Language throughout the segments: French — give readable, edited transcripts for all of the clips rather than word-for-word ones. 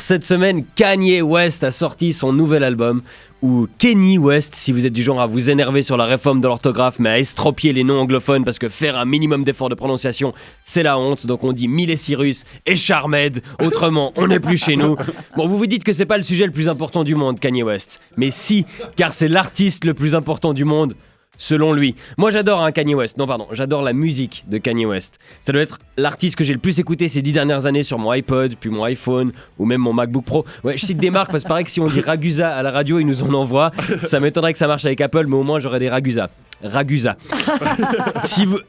cette semaine, Kanye West a sorti son nouvel album, ou Kenny West, si vous êtes du genre à vous énerver sur la réforme de l'orthographe, mais à estropier les noms anglophones parce que faire un minimum d'effort de prononciation, c'est la honte. Donc on dit Miley Cyrus et Charmed, autrement on n'est plus chez nous. Bon, vous vous dites que c'est pas le sujet le plus important du monde, Kanye West. Mais si, car c'est l'artiste le plus important du monde, selon lui. Moi j'adore Kanye West, j'adore la musique de Kanye West. Ça doit être l'artiste que j'ai le plus écouté ces 10 dernières années sur mon iPod, puis mon iPhone, ou même mon MacBook Pro. Ouais, je cite des marques parce que pareil que si on dit Ragusa à la radio, ils nous en envoient. Ça m'étonnerait que ça marche avec Apple, mais au moins j'aurais des Ragusa.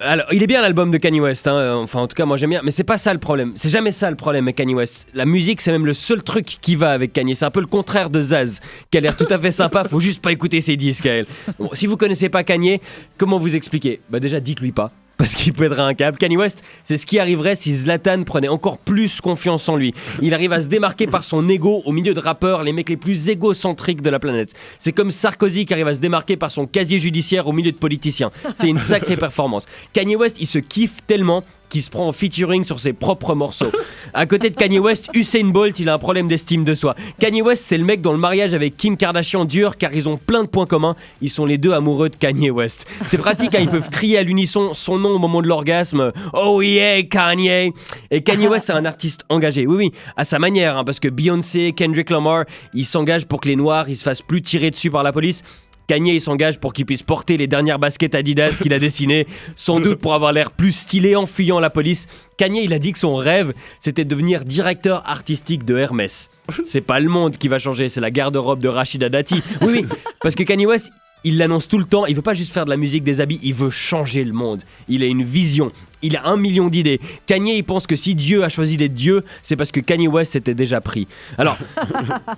Alors, il est bien l'album de Kanye West, enfin en tout cas moi j'aime bien, mais c'est pas ça le problème, c'est jamais ça le problème avec Kanye West. La musique c'est même le seul truc qui va avec Kanye, c'est un peu le contraire de Zaz, qui a l'air tout à fait sympa, faut juste pas écouter ses disques à elle. Bon, si vous connaissez pas Kanye, comment vous expliquer ? Bah déjà dites-lui pas, parce qu'il pètera un câble. Kanye West, c'est ce qui arriverait si Zlatan prenait encore plus confiance en lui. Il arrive à se démarquer par son ego au milieu de rappeurs, les mecs les plus égocentriques de la planète. C'est comme Sarkozy qui arrive à se démarquer par son casier judiciaire au milieu de politiciens. C'est une sacrée performance. Kanye West, il se kiffe tellement qu'il se prend en featuring sur ses propres morceaux. À côté de Kanye West, Usain Bolt, il a un problème d'estime de soi. Kanye West, c'est le mec dont le mariage avec Kim Kardashian dure car ils ont plein de points communs. Ils sont les deux amoureux de Kanye West. C'est pratique, ils peuvent crier à l'unisson son nom au moment de l'orgasme. Oh yeah, Kanye. Et Kanye West, c'est un artiste engagé. Oui, à sa manière, parce que Beyoncé, Kendrick Lamar, ils s'engagent pour que les Noirs, ils se fassent plus tirer dessus par la police. Kanye, il s'engage pour qu'il puisse porter les dernières baskets Adidas qu'il a dessinées, sans doute pour avoir l'air plus stylé en fuyant la police. Kanye, il a dit que son rêve, c'était de devenir directeur artistique de Hermès. C'est pas le monde qui va changer, c'est la garde-robe de Rachida Dati. Oui, parce que Kanye West, il l'annonce tout le temps, il veut pas juste faire de la musique, des habits, il veut changer le monde. Il a une vision, il a 1 million d'idées. Kanye, il pense que si Dieu a choisi d'être Dieu, c'est parce que Kanye West s'était déjà pris. Alors,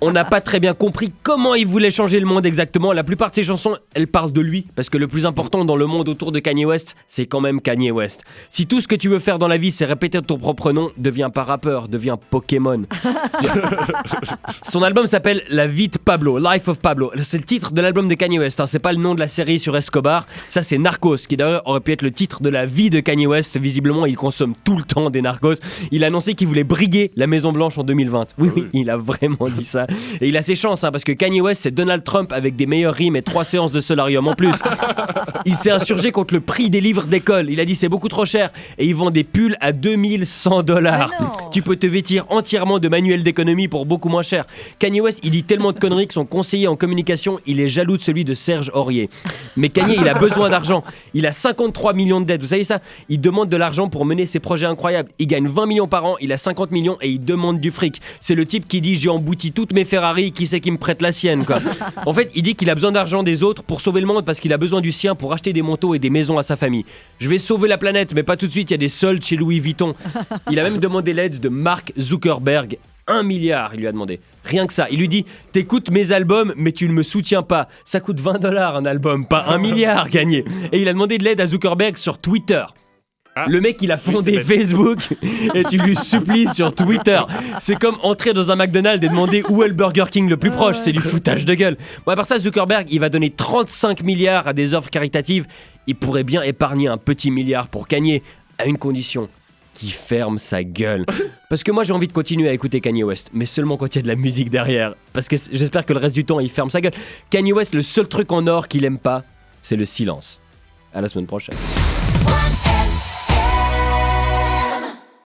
on n'a pas très bien compris comment il voulait changer le monde exactement. La plupart de ses chansons, elles parlent de lui, parce que le plus important dans le monde autour de Kanye West, c'est quand même Kanye West. Si tout ce que tu veux faire dans la vie, c'est répéter ton propre nom, deviens pas rappeur, deviens Pokémon. Son album s'appelle La vie de Pablo, Life of Pablo. C'est le titre de l'album de Kanye West, c'est pas le nom de la série sur Escobar. Ça, c'est Narcos, qui d'ailleurs aurait pu être le titre de la vie de Kanye West. Visiblement, il consomme tout le temps des narcos. Il a annoncé qu'il voulait briguer la Maison Blanche en 2020. Oui, il a vraiment dit ça. Et il a ses chances, parce que Kanye West, c'est Donald Trump avec des meilleures rimes et 3 séances de solarium en plus. Il s'est insurgé contre le prix des livres d'école. Il a dit c'est beaucoup trop cher. Et il vend des pulls à $2100. Tu peux te vêtir entièrement de manuels d'économie pour beaucoup moins cher. Kanye West, il dit tellement de conneries que son conseiller en communication, il est jaloux de celui de Serge Aurier. Mais Kanye, il a besoin d'argent. Il a 53 millions de dettes. Vous savez ça ? Il demande de l'argent pour mener ses projets incroyables. Il gagne 20 millions par an, il a 50 millions et il demande du fric. C'est le type qui dit j'ai embouti toutes mes Ferrari, qui c'est qui me prête la sienne quoi. En fait, il dit qu'il a besoin d'argent des autres pour sauver le monde parce qu'il a besoin du sien pour acheter des manteaux et des maisons à sa famille. Je vais sauver la planète, mais pas tout de suite, il y a des soldes chez Louis Vuitton. Il a même demandé l'aide de Mark Zuckerberg. 1 milliard, il lui a demandé. Rien que ça. Il lui dit t'écoutes mes albums, mais tu ne me soutiens pas. Ça coûte $20 un album, pas 1 milliard gagné. Et il a demandé de l'aide à Zuckerberg sur Twitter. Le mec, il a fondé Facebook et tu lui supplies sur Twitter. C'est comme entrer dans un McDonald's et demander où est le Burger King le plus proche. C'est du foutage de gueule. Bon, à part ça, Zuckerberg, il va donner 35 milliards à des œuvres caritatives. Il pourrait bien épargner un petit milliard pour Kanye, à une condition. Qu'il ferme sa gueule. Parce que moi, j'ai envie de continuer à écouter Kanye West, mais seulement quand il y a de la musique derrière. Parce que j'espère que le reste du temps, il ferme sa gueule. Kanye West, le seul truc en or qu'il aime pas, c'est le silence. À la semaine prochaine.